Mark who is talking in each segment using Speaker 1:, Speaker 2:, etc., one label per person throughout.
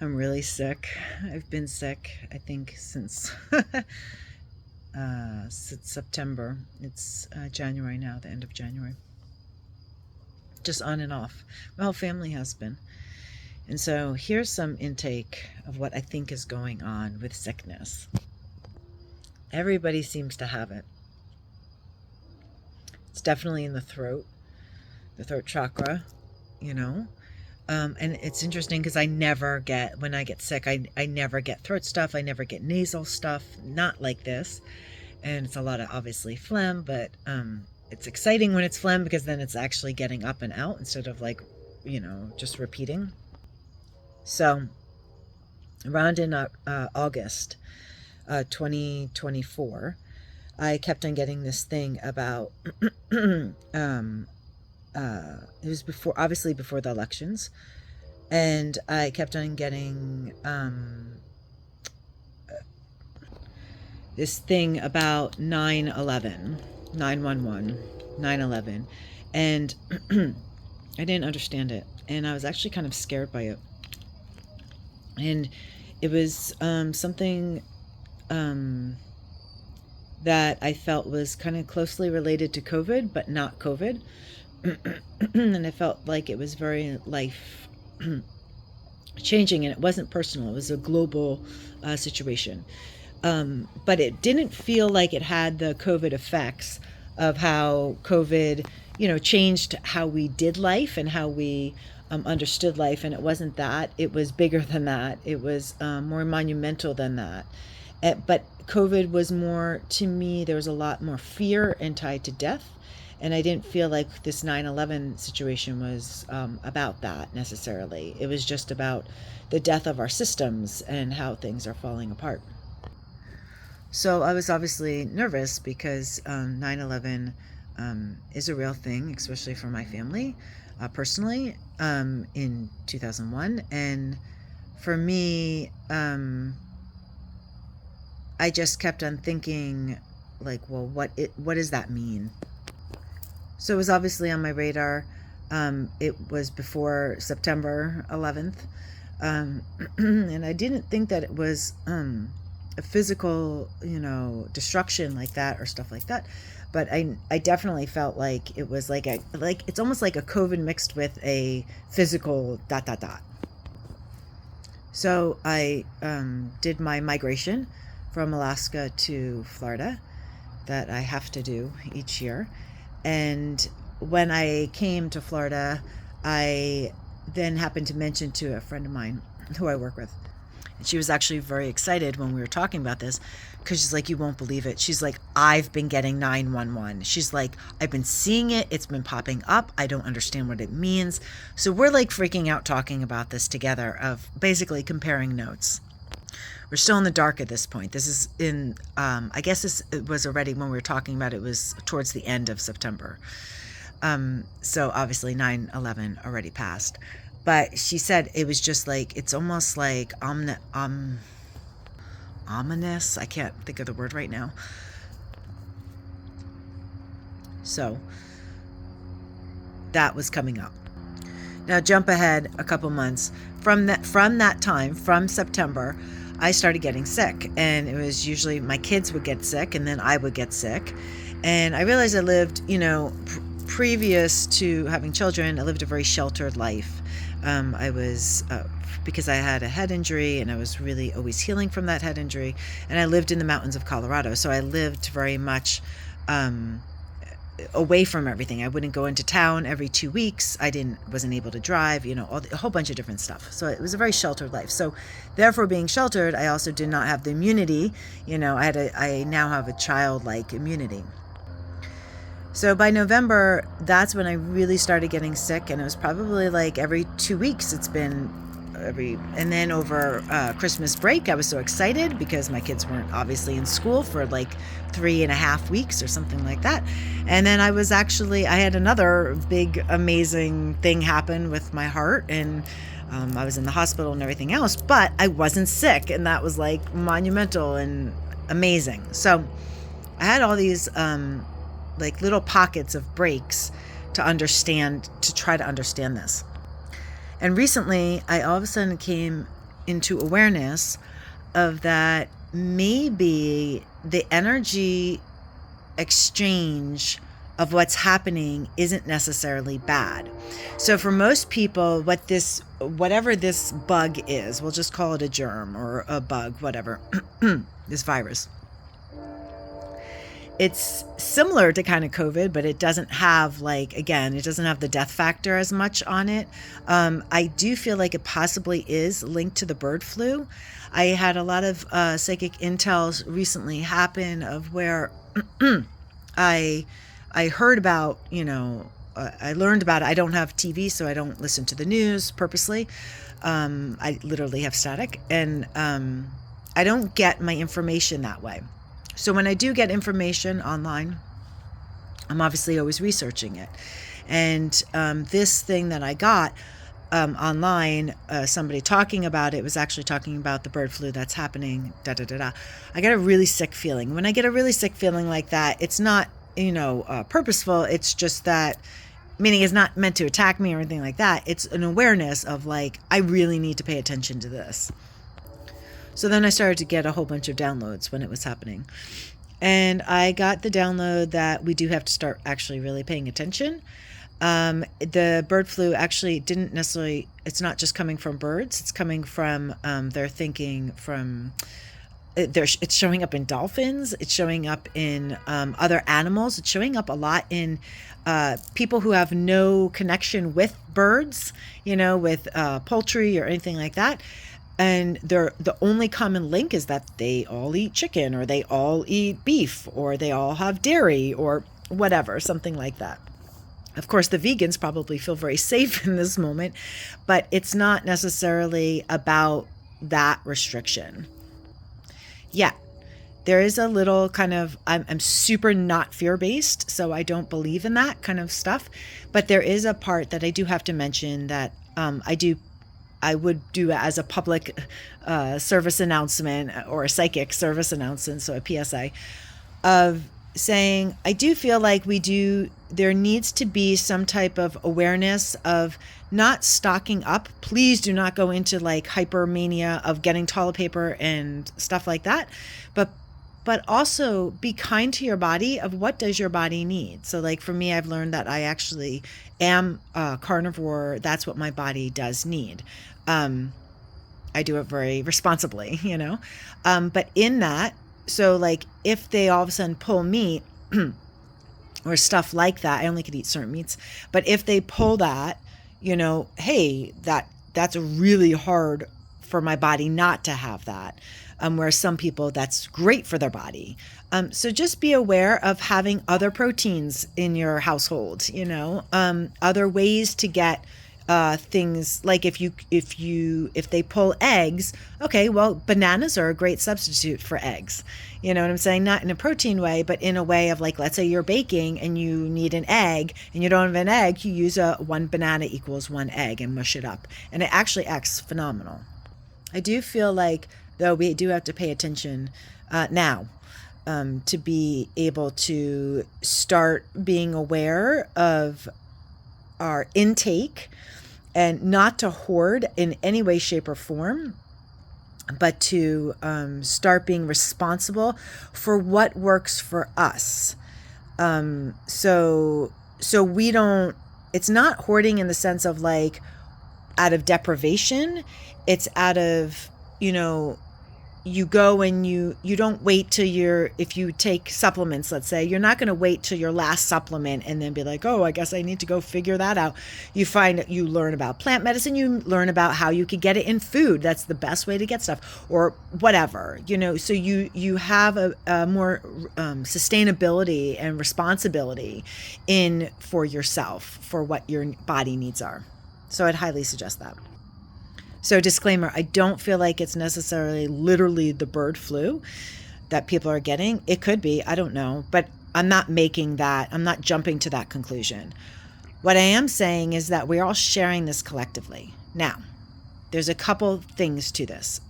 Speaker 1: I'm really sick. I've been sick, I think, since since September. It's January now, the end of January. Just on and off. My whole family has been. And so here's some intake of what I think is going on with sickness. Everybody seems to have it. It's definitely in the throat chakra, you know. And it's interesting because when I get sick, I never get throat stuff. I never get nasal stuff, not like this. And it's a lot of obviously phlegm, but it's exciting when it's phlegm because then it's actually getting up and out instead of just repeating. So around in August 2024, I kept on getting this thing about it was obviously before the elections, and I kept on getting this thing about 9/11, 9/11, 9/11, and I didn't understand it, and I was actually kind of scared by it, and it was something that I felt was kind of closely related to COVID, but not COVID. And I felt like it was very life changing, and it wasn't personal. It was a global situation. But it didn't feel like it had the COVID effects of how COVID, changed how we did life and how we understood life. And it wasn't that. It was bigger than that. It was more monumental than that. But COVID was more, to me, there was a lot more fear and tied to death. And I didn't feel like this 9/11 situation was about that necessarily. It was just about the death of our systems and how things are falling apart. So I was obviously nervous because 9/11 is a real thing, especially for my family, personally, in 2001. And for me, I just kept on thinking, like, well, what does that mean? So it was obviously on my radar. It was before September 11th. And I didn't think that it was a physical, destruction like that or stuff like that. But I definitely felt like it was it's almost like a COVID mixed with a physical ... So I did my migration from Alaska to Florida that I have to do each year. And when I came to Florida, I then happened to mention to a friend of mine who I work with. And she was actually very excited when we were talking about this because she's like, you won't believe it. She's like, I've been getting 911. She's like, I've been seeing it. It's been popping up. I don't understand what it means. So we're like freaking out talking about this together, of basically comparing notes. We're still in the dark at this point. This is I guess it was already, when we were talking about it, was towards the end of September. So obviously 9/11 already passed. But she said it was just like, it's almost like ominous. I can't think of the word right now. So that was coming up. Now jump ahead a couple months. From that time, from September, I started getting sick, and it was usually my kids would get sick and then I would get sick. And I realized I lived, previous to having children, I lived a very sheltered life. I was, because I had a head injury and I was really always healing from that head injury. And I lived in the mountains of Colorado. So I lived very much away from everything. I wouldn't go into town every 2 weeks. Wasn't able to drive, a whole bunch of different stuff. So it was a very sheltered life. So therefore, being sheltered, I also did not have the immunity. I now have a childlike immunity. So by November, that's when I really started getting sick, and it was probably like every 2 weeks. It's been and then over Christmas break, I was so excited because my kids weren't obviously in school for like 3.5 weeks or something like that. And then I had another big, amazing thing happen with my heart, and I was in the hospital and everything else, but I wasn't sick, and that was like monumental and amazing. So I had all these like little pockets of breaks to try to understand this. And recently, I all of a sudden came into awareness of that maybe the energy exchange of what's happening isn't necessarily bad. So for most people, whatever this bug is, we'll just call it a germ or a bug, whatever, this virus. It's similar to kind of COVID, but it doesn't have it doesn't have the death factor as much on it. I do feel like it possibly is linked to the bird flu. I had a lot of psychic intels recently happen of where I heard about, I learned about it. I don't have TV, so I don't listen to the news purposely. I literally have static, and I don't get my information that way. So when I do get information online, I'm obviously always researching it. And this thing that I got online, somebody talking about it was actually talking about the bird flu that's happening, I get a really sick feeling. When I get a really sick feeling like that, it's not, purposeful. It's just that, meaning it's not meant to attack me or anything like that. It's an awareness of I really need to pay attention to this. So then I started to get a whole bunch of downloads when it was happening. And I got the download that we do have to start actually really paying attention. The bird flu actually didn't necessarily, it's not just coming from birds, it's coming from, they're thinking from, it's showing up in dolphins, it's showing up in other animals, it's showing up a lot in people who have no connection with birds, with poultry or anything like that. And the only common link is that they all eat chicken, or they all eat beef, or they all have dairy, or whatever, something like that. Of course, the vegans probably feel very safe in this moment, but it's not necessarily about that restriction. Yeah, there is a little kind of, I'm super not fear-based, so I don't believe in that kind of stuff. But there is a part that I do have to mention that I would do as a public service announcement, or a psychic service announcement, so a PSA, of saying, I do feel like there needs to be some type of awareness of not stocking up. Please do not go into hypermania of getting toilet paper and stuff like that. But also be kind to your body of what does your body need. So for me, I've learned that I actually am a carnivore. That's what my body does need. I do it very responsibly, but in that, so if they all of a sudden pull meat or stuff like that, I only could eat certain meats, but if they pull that, hey, that's really hard for my body not to have that. Where some people, that's great for their body. So just be aware of having other proteins in your household, other ways to get things, if they pull eggs, okay, well, bananas are a great substitute for eggs. You know what I'm saying? Not in a protein way, but in a way of let's say you're baking and you need an egg and you don't have an egg, you use one banana equals one egg and mush it up. And it actually acts phenomenal. I do feel though we do have to pay attention now to be able to start being aware of our intake, and not to hoard in any way, shape, or form, but to start being responsible for what works for us. So we don't, it's not hoarding in the sense of out of deprivation. It's out of, you go and you don't wait till if you take supplements, let's say, you're not going to wait till your last supplement and then be oh, I guess I need to go figure that out. You learn about plant medicine, you learn about how you could get it in food. That's the best way to get stuff, or whatever, so you have a more sustainability and responsibility for yourself, for what your body needs are. So I'd highly suggest that. So disclaimer, I don't feel like it's necessarily literally the bird flu that people are getting. It could be, I don't know, but I'm not jumping to that conclusion. What I am saying is that we're all sharing this collectively. Now, there's a couple things to this.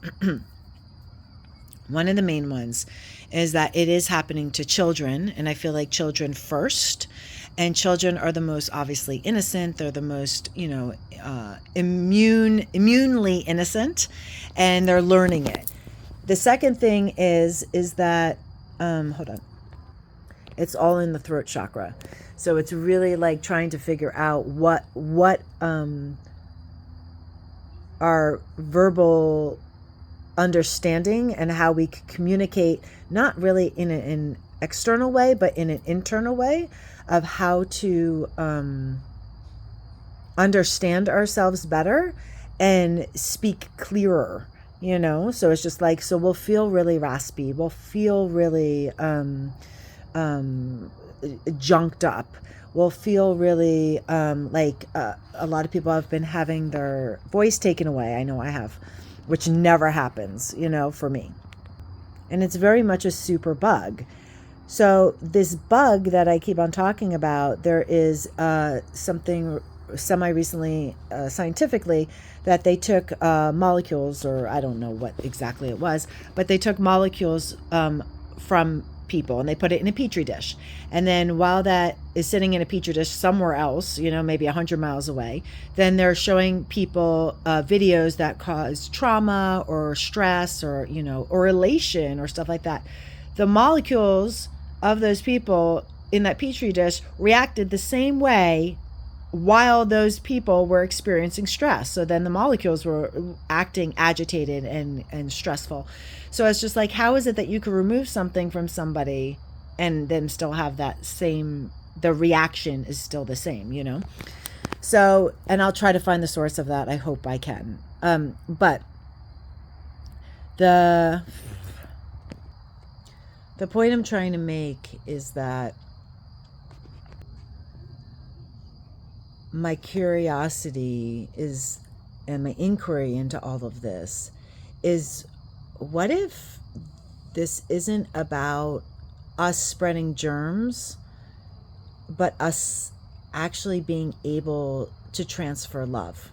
Speaker 1: One of the main ones is that it is happening to children, and I feel like children first, And children are the most obviously innocent. They're the most, immunely innocent, and they're learning it. The second thing is that, hold on. It's all in the throat chakra. So it's really like trying to figure out what our verbal understanding and how we communicate, not really in an external way, but in an internal way of how to understand ourselves better and speak clearer, So it's just like, so we'll feel really raspy. We'll feel really junked up. We'll feel really like a lot of people have been having their voice taken away. I know I have, which never happens, for me. And it's very much a super bug. So this bug that I keep on talking about, there is something semi-recently scientifically that they took molecules, or I don't know what exactly it was, but they took molecules from people and they put it in a petri dish. And then while that is sitting in a petri dish somewhere else, maybe 100 miles away, then they're showing people videos that cause trauma or stress or, or elation or stuff like that. The molecules of those people in that petri dish reacted the same way while those people were experiencing stress. So then the molecules were acting agitated and stressful. So it's just like, how is it that you could remove something from somebody and then still have that same, the reaction is still the same, So, and I'll try to find the source of that. I hope I can. But the point I'm trying to make is that my curiosity is, and my inquiry into all of this is, what if this isn't about us spreading germs, but us actually being able to transfer love?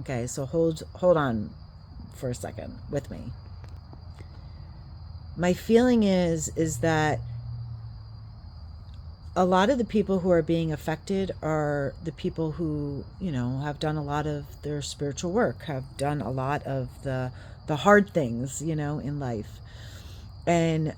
Speaker 1: Okay, so hold on for a second with me. My feeling is that a lot of the people who are being affected are the people who, have done a lot of their spiritual work, have done a lot of the hard things, in life. And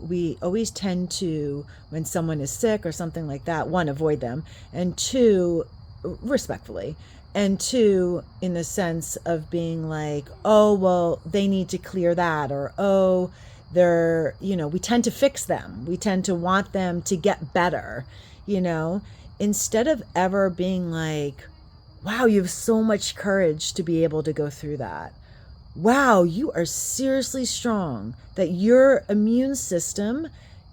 Speaker 1: we always tend to, when someone is sick or something like that, one, avoid them, and two, respectfully, and two, in the sense of being like, oh, well, they need to clear that, or, oh, they're, we tend to fix them. We tend to want them to get better, instead of ever being like, wow, you have so much courage to be able to go through that. Wow, you are seriously strong that your immune system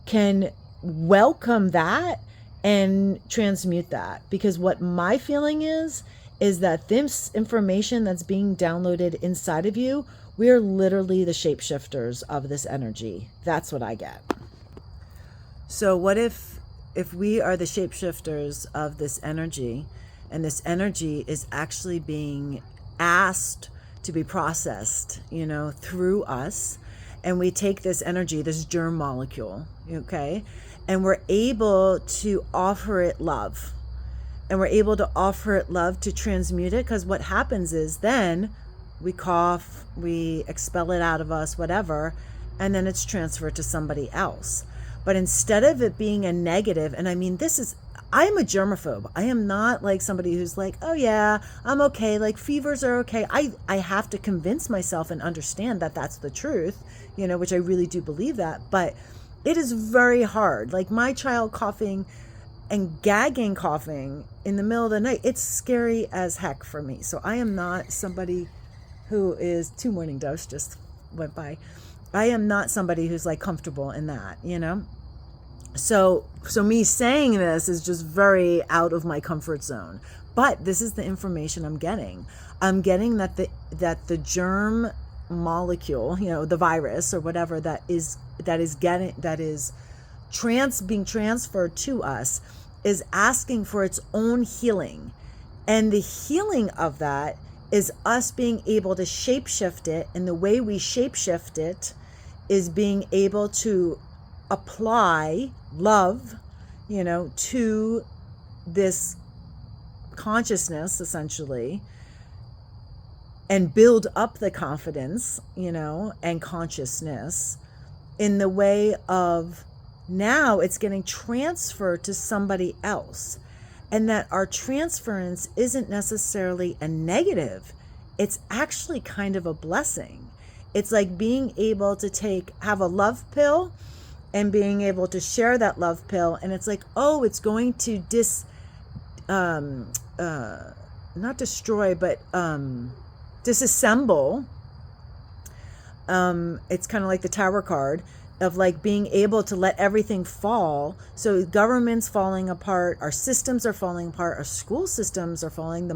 Speaker 1: can welcome that and transmute that. Because what my feeling is that this information that's being downloaded inside of you, we are literally the shapeshifters of this energy. That's what I get. So what if we are the shapeshifters of this energy, and this energy is actually being asked to be processed, through us, and we take this energy, this germ molecule, okay, and we're able to offer it love, and we're able to offer it love to transmute it, because what happens is then we cough, we expel it out of us, whatever, and then it's transferred to somebody else. But instead of it being a negative, and I mean, I'm a germaphobe. I am not like somebody who's like, oh yeah, I'm okay. Like fevers are okay. I have to convince myself and understand that that's the truth, which I really do believe that. But it is very hard. Like my child coughing and gagging coughing in the middle of the night, it's scary as heck for me. So I am not somebody who is, 2 morning doves just went by. I am not somebody who's like comfortable in that, So me saying this is just very out of my comfort zone. But this is the information I'm getting. I'm getting that the germ molecule, the virus or whatever being transferred to us is asking for its own healing. And the healing of that is us being able to shapeshift it. And the way we shapeshift it is being able to apply love, to this consciousness essentially and build up the confidence, and consciousness in the way of now it's getting transferred to somebody else. And that our transference isn't necessarily a negative. It's actually kind of a blessing. It's like being able to have a love pill and being able to share that love pill. And it's like, oh, it's going to not destroy, but disassemble. It's kind of like the Tower card of like being able to let everything fall. So government's falling apart, our systems are falling apart, our school systems are falling, the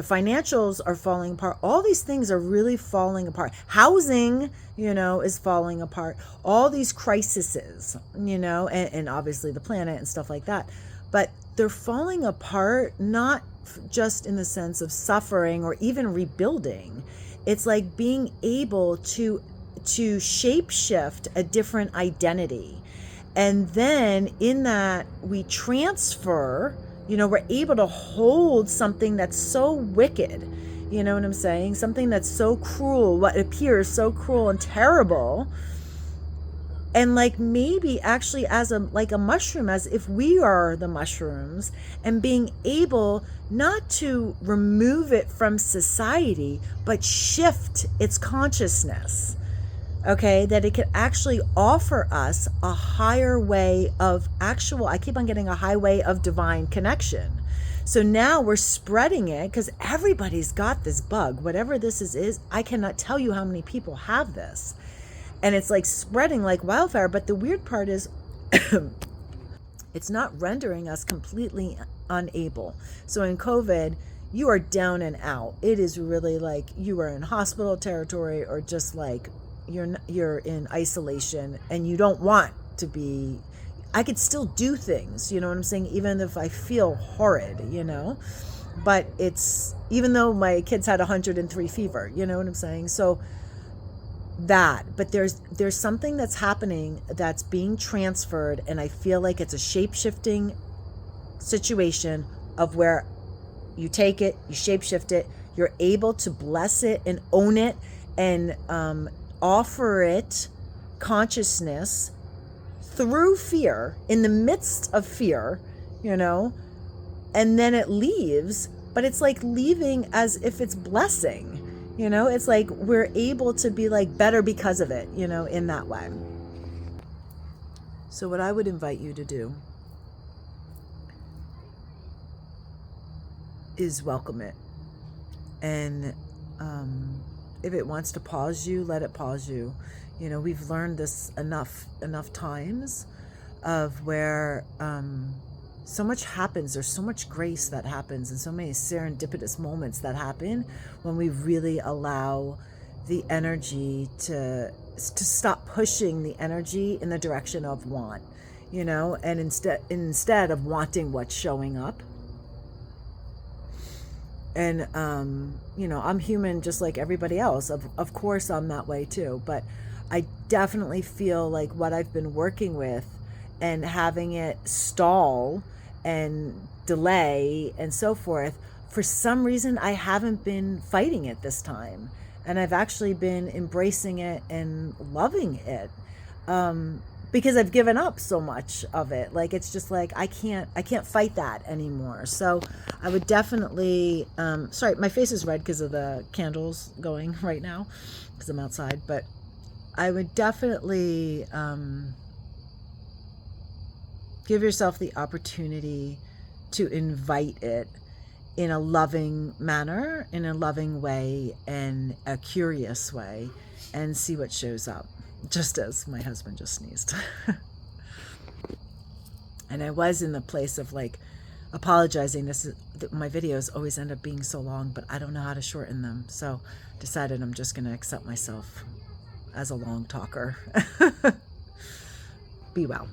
Speaker 1: financials are falling apart. All these things are really falling apart. Housing, is falling apart. All these crises, and obviously the planet and stuff like that. But they're falling apart, not just in the sense of suffering or even rebuilding. It's like being able to shape shift a different identity. And then in that we transfer, we're able to hold something that's so wicked, you know what I'm saying? Something that's so cruel, what appears so cruel and terrible. And like maybe actually as a mushroom, as if we are the mushrooms, and being able not to remove it from society, but shift its consciousness. Okay, that it could actually offer us a higher way of I keep on getting a highway of divine connection. So now we're spreading it because everybody's got this bug. Whatever this is, I cannot tell you how many people have this. And it's like spreading like wildfire. But the weird part is it's not rendering us completely unable. So in COVID, you are down and out. It is really like you are in hospital territory, or just like you're in isolation and you don't want to be. I could still do things, you know what I'm saying, even if I feel horrid, but it's, even though my kids had 103 fever, you know what I'm saying? So but there's something that's happening that's being transferred, and I feel like it's a shape-shifting situation of where you take it, you shape-shift it, you're able to bless it and own it and offer it consciousness through fear, in the midst of fear, and then it leaves, but it's like leaving as if it's blessing, it's like we're able to be like better because of it, in that way. So what I would invite you to do is welcome it. And if it wants to pause you, let it pause you. We've learned this enough times of where so much happens. There's so much grace that happens, and so many serendipitous moments that happen when we really allow the energy to stop pushing the energy in the direction of want, and instead of wanting what's showing up. And, I'm human just like everybody else. Of course, I'm that way too. But I definitely feel like what I've been working with and having it stall and delay and so forth, for some reason, I haven't been fighting it this time. And I've actually been embracing it and loving it. Because I've given up so much of it. Like, it's just like, I can't fight that anymore. So I would definitely, sorry, my face is red because of the candles going right now, because I'm outside, but I would definitely give yourself the opportunity to invite it in a loving manner, in a loving way, and a curious way, and see what shows up. Just as my husband just sneezed. And I was in the place of like apologizing. My videos always end up being so long, but I don't know how to shorten them. So decided I'm just going to accept myself as a long talker. Be well.